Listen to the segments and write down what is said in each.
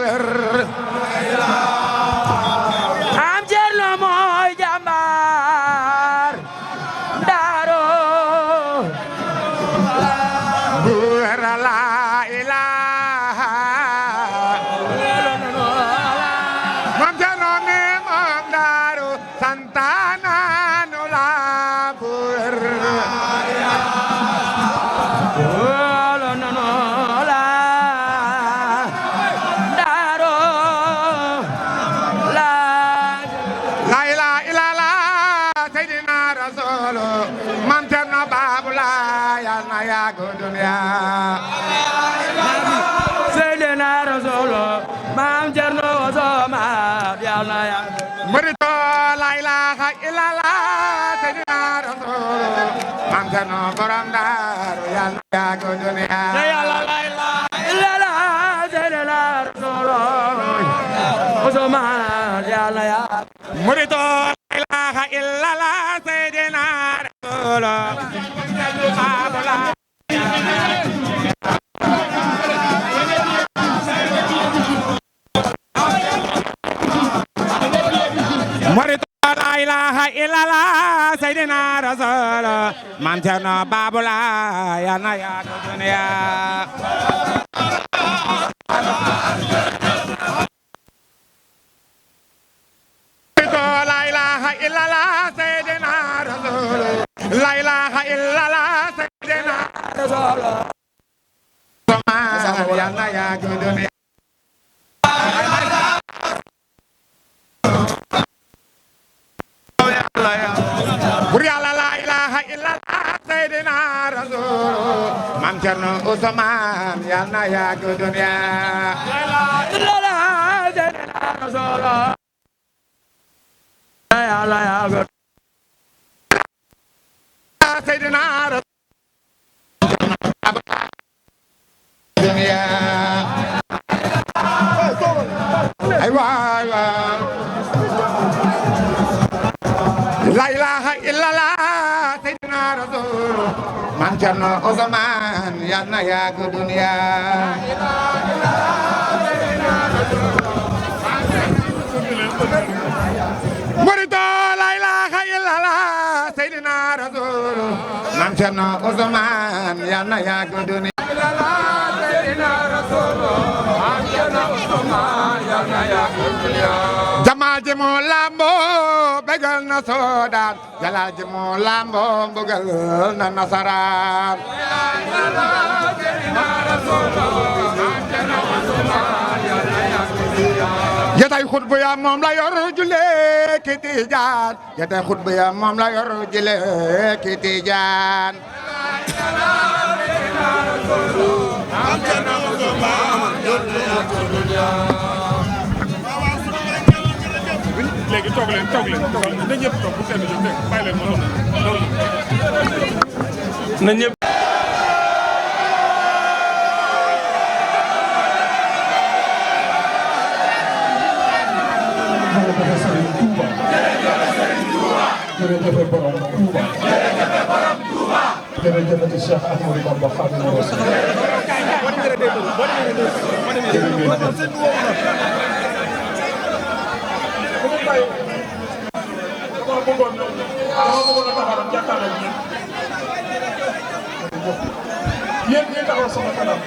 wér am Cerno mooy jàmbaar daaro bu wér la ilaha Maam Cerno ne moom daaro santana nu la bu wér Maam Cerno Baabulaay yal na yàgg dunya Seydina Rasuulu Maam Cerno Osoma yal na yàgg murito la ilaha illallah Seydina Rasuulu Maam Cerno borom Daaru yal na yàgg dunya la ilaha illallah Seydina Rasuulu Osoma yal na yàgg murito la ilaha illallah Seydina Murid la ilaha illallah Seydina Rasul Maam Cerno Baabulaay yal na yàgg dunya la ilaha illallah Seydina Rasul la ilaha illallah Seydina Rasul yal na yàgg dunya bur Yàlla la ilaha illallah Seydina Rasul Maam Cerno Usmaan yal na yàgg dunya la ilaha illallah Seydina Rasul yàlla yàgg Seydina Rasul dunya ay waay waay la ilaha illallah Seydina Rasul Maam Cerno Usmaan yal na yàgg dunya murito la ilaha illallah Seydina Rasul Maam Cerno Usmaan yal na yàgg dunya Seydina Rasul Maam Cerno Usmaan yal na yàgg dunya jamaal ji moo lambo bégal na soodaan jalaal ji moo lambo mbugal na nasaraan yatay xutbu ya moom la yor jule ki tijaan yatay xutbu ya moom la yor jule ki tijaan léegi toog leen na ñëpp toog bu kenn jóg bàyyi leen ma na ñëpp jërëjëf borom Touba jërëjëf Cheikh Ahmadou Bamba Khadimu Rasul dama bëggoon a taxaw rek jàkkaarloo yéen ñi taxaw sama kanam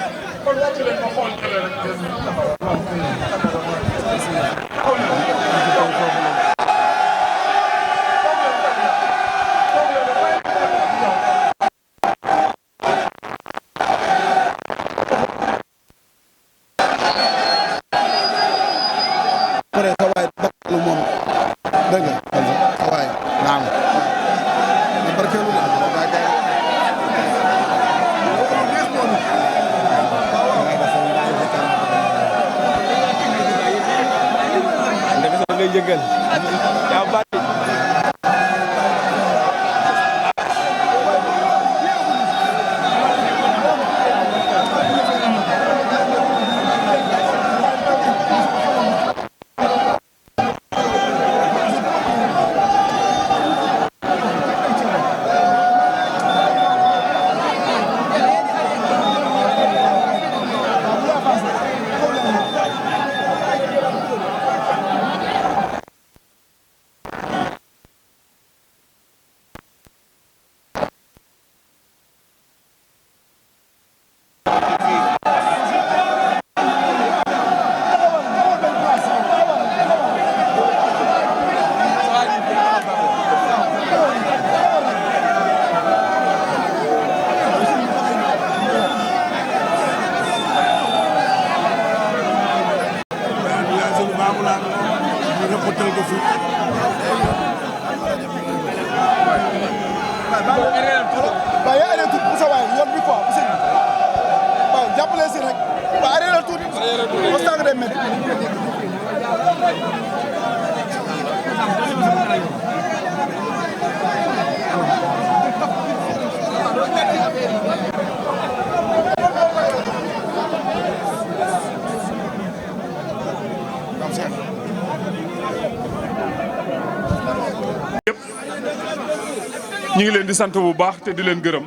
kon wàcc leen ma xool jëlee rek taxaw jëggal yaa bari xottal ko suuf. waaw yaa arrêté tuuti bu sa waay yoon bi quoi bu sëñ bi waaw jàppale si rek waaw arrêté tuuti parce que day métti. ñu ngi leen di sant bu baax te di leen gërëm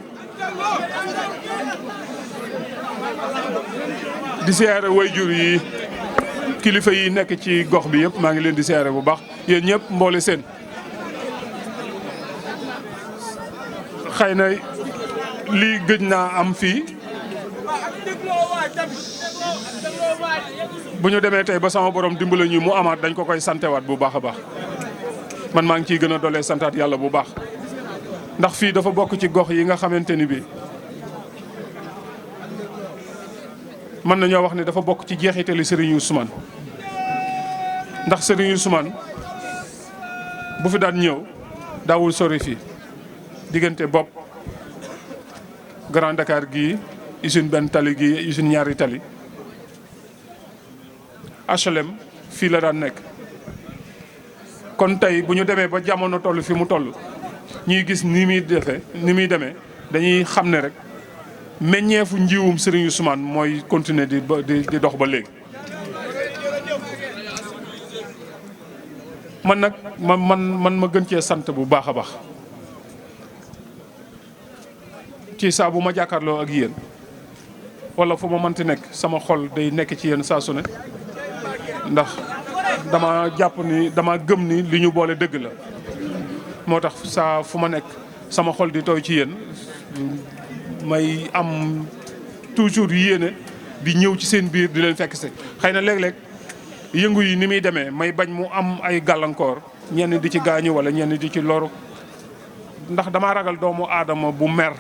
di siyaare wayjur yi kilifa yi nekk ci gox bi yëpp maa ngi leen di siyaare bu baax yéen ñëpp mboole seen xëy na lii gëj naa am fii bu ñu demee tey ba sama borom dimbala ñu mu amaat dañ ko koy santewaat bu baax a baax man maa ngi ciy gën a dolee santaat yàlla bu baax ndax fii dafa bokk ci gox yi nga xamante ni bi mën nañoo wax ne dafa bokk ci jeexitali Serigne Ousmane ndax Serigne Ousmane bu fi daan ñëw daawul sori fii diggante bopp Grand Dakar gii usine benn tali gii usine ñaari tali HLM fii la daan nekk kon tey bu ñu demee ba jamono toll fi mu toll ñuy gis ni muy demee dañuy xam ne rek meññeefu njiwum Serigne Ousmane mooy continuer di dox ba léegi. man nag man ma gën cee sant bu baax a baax ci saa bu ma jàkkaarloo ak yéen wala fu ma mënti nekk sama xol day nekk ci yéen saa su ne ndax dama jàpp ni dama gëm ni li ñu boole dëgg la. moo tax saa fu ma nekk sama xol di tooy ci yéen may am toujours yéene di ñëw ci seen biir di leen fekk si xëy na léeg-léeg yëngu yi ni muy demee may bañ mu am ay gàllankoor ñenn di ci gaañu wala ñenn di ci loru ndax damaa ragal doomu aadama bu mer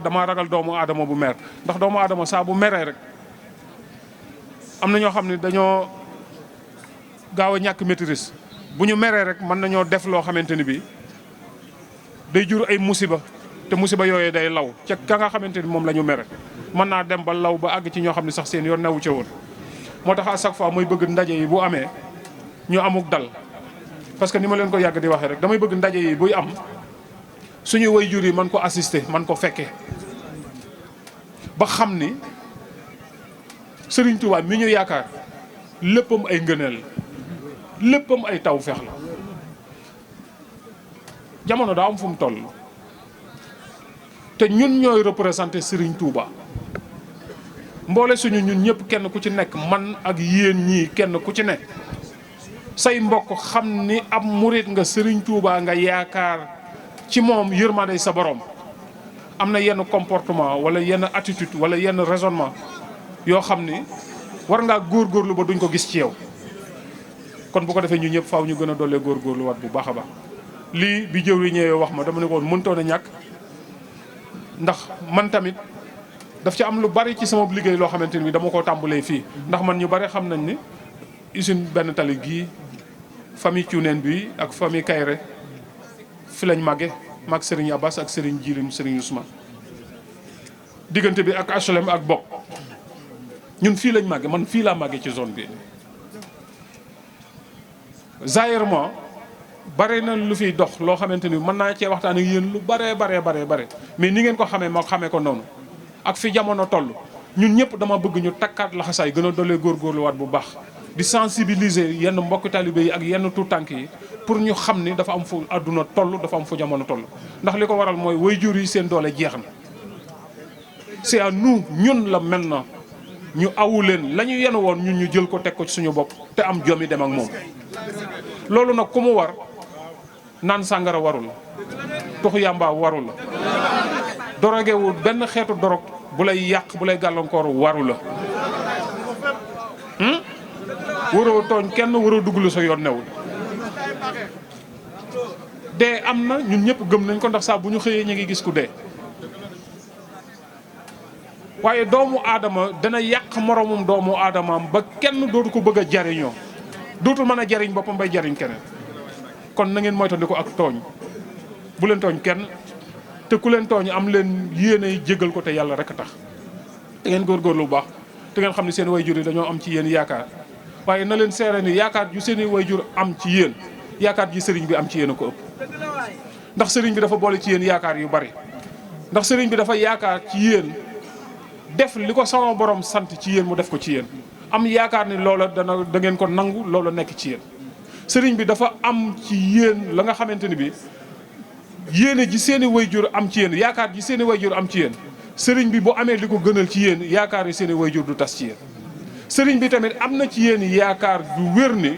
damaa ragal doomu aadama bu mer ndax doomu aadama saa bu meree rek am na ñoo xam ne dañoo gaaw a ñàkk maîtrise bu ñu meree rek mën nañoo def loo xamante ni bii day jur ay musiba te musiba yooyu day law ca ka nga xamante ni moom la ñu mere mën naa dem ba law ba àgg ci ñoo xam ne sax seen yoon newu ca woon. moo tax à chaque fois muy bëgg ndaje yi bu amee ñu amuk dal parce que ni ma leen ko yàgg di waxee rek damay bëgg ndaje yi buy am suñu waajur yi mën ko assister mën ko fekkee ba xam ni Serigne Touba mi ñu yaakaar léppam ay ngëneel léppam ay taw feex la jamono daa am fu mu toll te ñun ñooy représenté Serigne Touba mboole suñu ñun ñëpp kenn ku ci nekk man ak yéen ñii kenn ku ci nekk say mbokk xam ni ab murit nga Serigne Touba nga yaakaar ci moom yërmande sa borom am na yenn comportement wala yenn attitude wala yenn raisonnement yoo xam ni war ngaa góorgóorlu ba duñ ko gis ci yow. kon bu ko defee ñu ñëpp faaw ñu gën a dollee góorgóorlu waat bu baax a baax lii bi jëw yi ñëwee wax ma dama ne ko woon mëntoon a ñàkk ndax man tamit daf ci am lu bari ci sama liggéey loo xamante ni dama koo tàmbalee fii ndax man ñu bari xam nañ ni usine benn tali gii famille Thiounène bi ak famille Kayre fi lañ màgge maag Serigne Abbas ak Serigne Djilim Serigne Ousmane diggante bi ak HLM ak bopp ñun fii lañ màgge man fii laa màgge ci zone bi zaahirement bare na lu fiy dox loo xamante ni mën naa cee waxtaan ak yéen lu bare mais ni ngeen ko xamee ma xamee ko noonu ak fi jamono toll ñun ñëpp dama bëgg ñu takkaat laxasaay gën a dolee góorgóorluwaat bu baax di sensibiliser yenn mbokk talibé yi ak yenn tuutànk yi pour ñu xam ni dafa am fu àdduna toll dafa am fu jamono toll ndax li ko waral mooy waajur yi seen doole jeex na c'est à nous ñun la maintenant ñu awu leen la ñu yenu woon ñun ñu jël ko teg ko ci suñu bopp te am jomi dem ak moom loolu nag ku mu war naan sàngara warul la tux yàmba warul la dorogewul benn xeetu dorog bu lay yàq bu lay gàllankoor waru la waroo tooñ kenn waroo dugg lu sa yoon newul dee am na ñun ñëpp gëm nañ ko ndax saa bu ñu xëyee ñu ngi gis ku dee waaye doomu aadama dana yàq moromum doomu aadamaam ba kenn dootu ko bëgg a jariñoo dootul mën a jariñ boppam bay jariñ keneen kon na ngeen moytandiku ak tooñ bu leen tooñ kenn te ku leen tooñ am leen yéene jégal ko te yàlla rek a tax te ngeen góorgóorlu bu baax te ngeen xam ne seen wayjur yi dañoo am ci yéen yaakaar waaye na leen seere ni yaakaar ju seen i wayjur am ci yéen yaakaar ji sëriñ bi am ci yéen a ko ëpp ndax sëriñ bi dafa boole ci yéen yaakaar yu bari ndax sëriñ bi dafa yaakaar ci yéen def li ko sama borom sant ci yéen mu def ko ci yéen am yaakaar ni loola da ngeen ko nangu loola nekk ci yéen sëriñ bi dafa am ci yéen la nga xamante ni bi yéene ji seen i wayjur am ci yéen yaakaar ji seen i wayjur am ci yéen sëriñ bi bu amee li ko gënal ci yéen yaakaar yi seen i wayjur du tas ci yéen sëriñ bi tamit am na ci yéen yaakaar du wér ni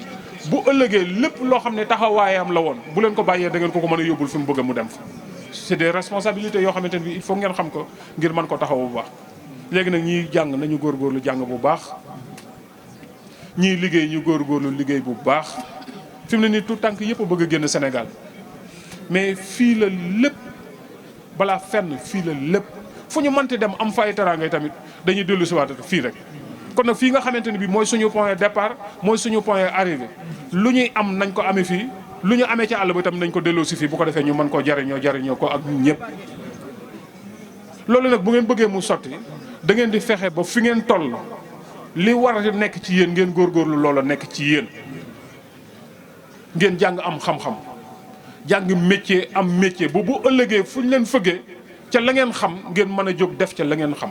bu ëllëgee lépp loo xam ne taxawaayam la woon bu leen ko bàyyee da ngeen ko mën a yóbbul fi mu bëgg mu dem fa c'est des responsabilités yoo xamante ne bi il faut ngeen xam ko ngir mën ko taxaw bu baax léegi nag ñiy jàng nañu góorgóorlu jàng bu baax ñiy liggéey ñu góorgóorlu liggéey bu baax fi mu ne nii tout tànk yëpp a bëgg a génn Sénégal mais fii la lépp balaa fenn fii la lépp fu ñu mënti dem am fa ay teraanga tamit dañuy dellu si waat fii rek kon nag fii nga xamante ne bi mooy suñu point départ mooy suñu point arrivé lu ñuy am nañ ko amee fii lu ñu amee ci àll bi tam nañ ko delloo si fii bu ko defee ñu mën koo jariñoo ko ak ñun ñëpp loolu nag bu ngeen bëggee mu sotti da ngeen di fexe ba fi ngeen toll li war a nekk ci yéen ngeen góorgóorlu loola nekk ci yéen ngeen jàng am xam-xam jàng métier am métier bu ëllëgee fu ñu leen fëggee ca la ngeen xam ngeen mën a jóg def ca la ngeen xam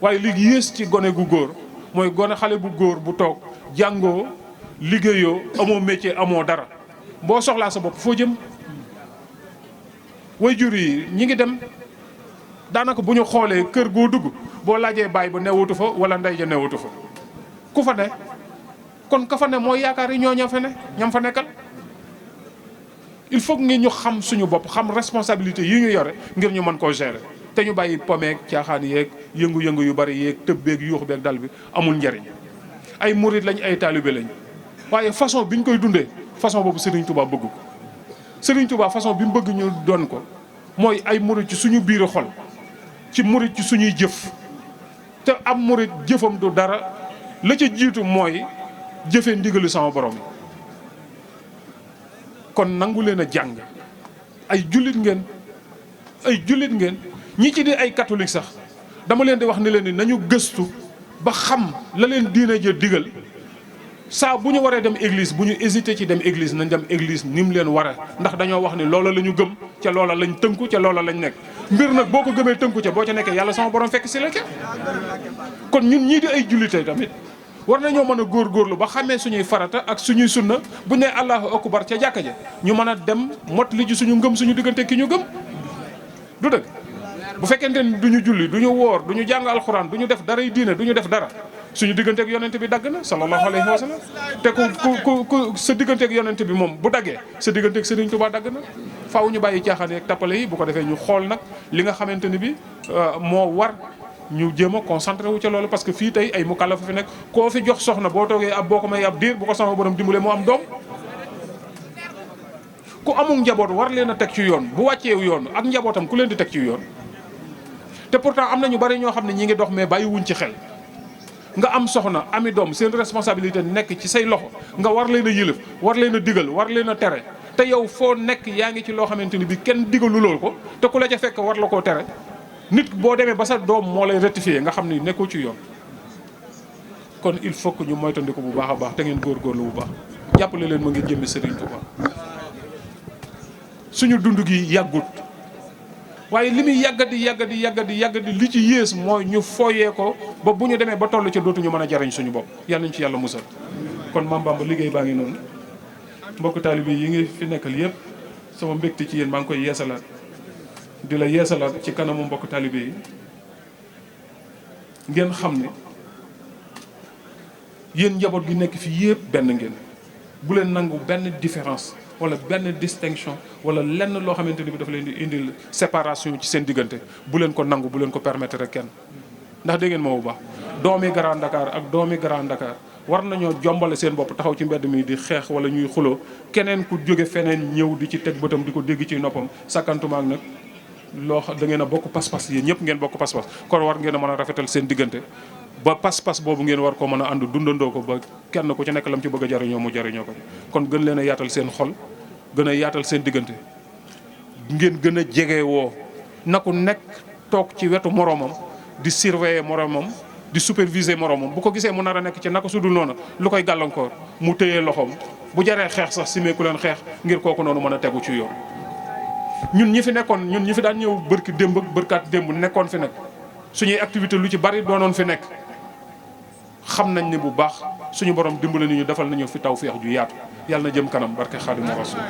waaye li yées ci gone gu góor mooy gone xale bu góor bu toog jàngoo liggéeyoo amoo métier amoo dara boo soxlaa sa bopp foo jëm waajur yi ñi ngi dem daanaka bu ñu xoolee kër goo dugg boo laajee baay ba newutu fa wala ndey ja newutu fa ku fa ne kon ka fa ne mooy yaakaar yi ñoo ña fa ne ñam fa nekkal il faut que ñu xam suñu bopp xam responsabilité yi ñu yore ngir ñu mën koo gérer te ñu bàyyi pomeeg caaxaan yeeg yëngu-yëngu yu bari yeeg tëb beeg yuux beeg dal bi amul njariñ ay murit lañ ay taalibe lañ waaye façon bi ñu koy dundee façon boobu Serigne Touba bëgg ko Serigne Touba façon bi mu bëgg ñu doon ko mooy ay murit ci suñu biir xol ci murit ci suñuy jëf te am murit jëfam du dara la ca jiitu mooy jëfee ndigalu sama borom kon nangu leen a jàng ay jullit ngeen ñi ci di ay catholique sax dama leen di wax ni leen ni nañu gëstu ba xam la leen diine ja digal saa bu ñu waree dem église bu ñu hésité ci dem église nañ dem église ni mu leen wara ndax dañoo wax ni loola la ñu gëm ca loola lañ tënku ca loola lañ nekk mbir nag boo ko gëmee tënku ca boo ca nekkee yàlla sama borom fekk si la ca kon ñun ñii di ay jullite tamit war nañoo mën a góorgóorlu ba xamee suñuy farata ak suñuy sunna bu ne allahu akbar ca jàkka ja ñu mën a dem mot li ji suñu ngëm suñu diggante ki ñu gëm du dëgg bu fekkente ni du ñu julli du ñu woor du ñu jàng alxuraan du ñu def dara yi diine du ñu def dara suñu digganteeg yonent bi dagg na sallallahu alayhi wa sallam te ku sa digganteeg yonent bi moom bu daggee sa digganteeg Serigne Touba dagg na faaw ñu bàyyi caaxaan yeeg tappale yi bu ko defee ñu xool nag li nga xamante ni bi moo war ñu jéem a concentré wu ca loolu parce que fii tey ay mukallaf fi nekk koo fi jox soxna boo toogee ab boo ko may ab diir bu ko sama borom dimbale moo am doom ku amul njaboot war leen a teg ci yoon bu wàcceewu yoon ak njabootam ku leen di teg ci yoon te pourtant am na ñu bari ñoo xam ne ñi ngi dox mais bàyyi wuñ ci xel nga am soxna ami doom seen responsabilité nekk ci say loxo nga war leen a yëlëf war leen a digal war leen a tere te yow foo nekk yaa ngi ci loo xamante ni bi kenn digalu lool ko te ku la ca fekk war la koo tere nit boo demee ba sa doom moo lay rectifier nga xam ni nekkoo ci yoon kon il faut que ñu moytandiku bu baax a baax te ngeen góorgóorlu bu baax jàppale leen ma ngeen jëmmi Serigne Touba suñu dund gi yàggut waaye li muy yàggadi li ci yées mooy ñu fooyee ko ba bu ñu demee ba toll ci dootuñu mën a jariñ suñu bopp yal nañ ci yàlla musal kon Mame Bamba liggéey baa ngi noonu mbokk taalibe yi ngi fi nekkal yëpp sama mbégte ci yéen maa ngi koy yeesalaat di la yeesalaat ci kanamu mbokk taalibe yi ngeen xam ne yéen njaboot gi nekk fi yëpp benn ngeen bu leen nangu benn différence wala benn distinction wala lenn loo xamante ni bi dafa leen di indil séparation ci seen diggante bu leen ko nangu bu leen ko permettre rek kenn ndax dégg ngeen moo bu baax doomi Grand Dakar ak doomi Grand Dakar war nañoo jombale seen bopp taxaw ci mbedd mi di xeex wala ñuy xuloo keneen ku jóge feneen ñëw di ci teg bëtam di ko dégg ci noppam sakkantumaak nag loo da ngeen a bokk pas-pas yéen ñëpp ngeen bokk pas-pas kon war ngeen a mën a rafetal seen diggante ba pas-pas boobu ngeen war ko mën a ànd dundandoo ko ba kenn ku ci nekk lam ci bëgg a jariñoo mu jariñoo ko kon gën leen a yaatal seen xol gën a yaatal seen diggante ngeen gën a jege woo na ku nekk toog ci wetu moroomam di surveiller moroomam di superviser moroomam bu ko gisee mu nar a nekk ci naka sudul noonu lu koy gàllankoor mu téye loxoom bu jaree xeex sax simeeku leen xeex ngir kooku noonu mën a tegu ci yoon. ñun ñi fi nekkoon ñun ñi fi daan ñëw bërki démb ak bërkaat démb nekkoon fi nekk suñuy activité lu ci bari doonoon fi nekk xam nañ ne bu baax suñu borom dimbale ni ñu defal nañu fi tawfeex ju yaatu yàlla na jëm kanam barke Xaadimu Rasuul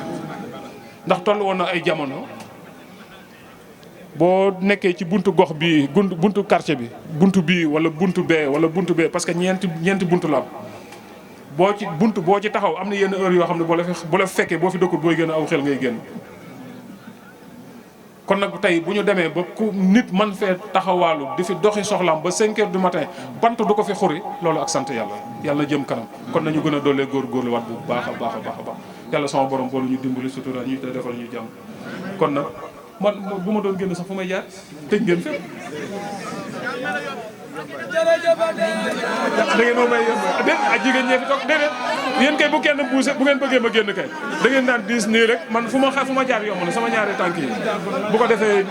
ndax toll woon na ay jamono boo nekkee ci buntu gox bi buntu quartier bi buntu bii wala buntu bee wala buntu bee parce que ñeenti buntu la am boo ci taxaw am na yenn heure yoo xam ne bu la fekkee boo fi dëkkul booy génn aw xel ngay génn. kon nag tey bu ñu demee ba ku nit man fee taxawaalu di fi doxi soxlaam ba 5 heures du matin bant du ko fi xuri loolu ak sant yàlla na jëm kanam kon nañu gën a doolee góorgóorlu waat bu baax a baax a baax a baax yàlla sama borom boolu ñu dimbali sutura ñu te defal ñu jàmm kon nag man bu ma doon génn sax fu may jaar tëj ngeen fépp da ngeen moom may déet ak jigéen ñee fi toog déedéet yéen kay bu kenn buuse bu ngeen bëggee ma génn kay da ngeen daan diis nii rek man fu ma jaar yomb na sama ñaari tànk yi bu ko defee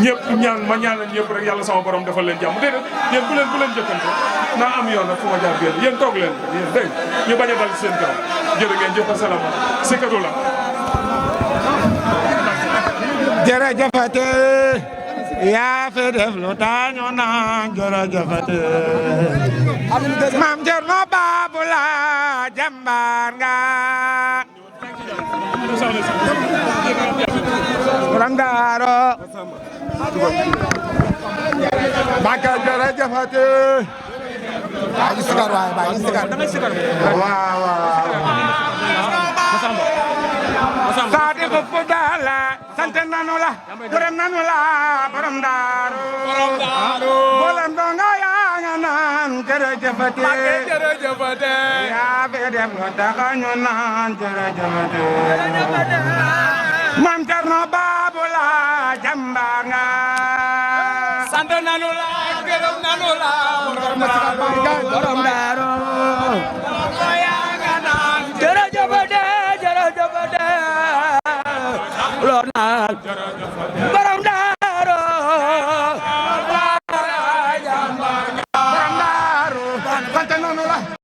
ñëpp ma ñaan leen ñëpp rek yàlla sama borom defal leen jàmm déedéet yéen bu leen jëkkante naa am yoon nag fu ma jaar génn yéen toog leen yéen dégg ñu bañ a dal seen kaw jërë ngeen jëf asalaama sikatu la jërëjëfate yaa fi def lu taañu naan jërëjëfate maam Cerno Baabu la jàmbaar nga rangaaro Mbàkke jërëjëfate baa ngi sikar waaye baa ngi sikar waaw Saadiku Fudaala sant nanu la gërëm nanu la borom daaru boolem donga yaa nga naan jërëjëfate yaa fi def lu tax ñu naan jërëjëfate Maam Cerno Baabu la jàmbaar nga sant nanu la gërëm nanu la borom daaru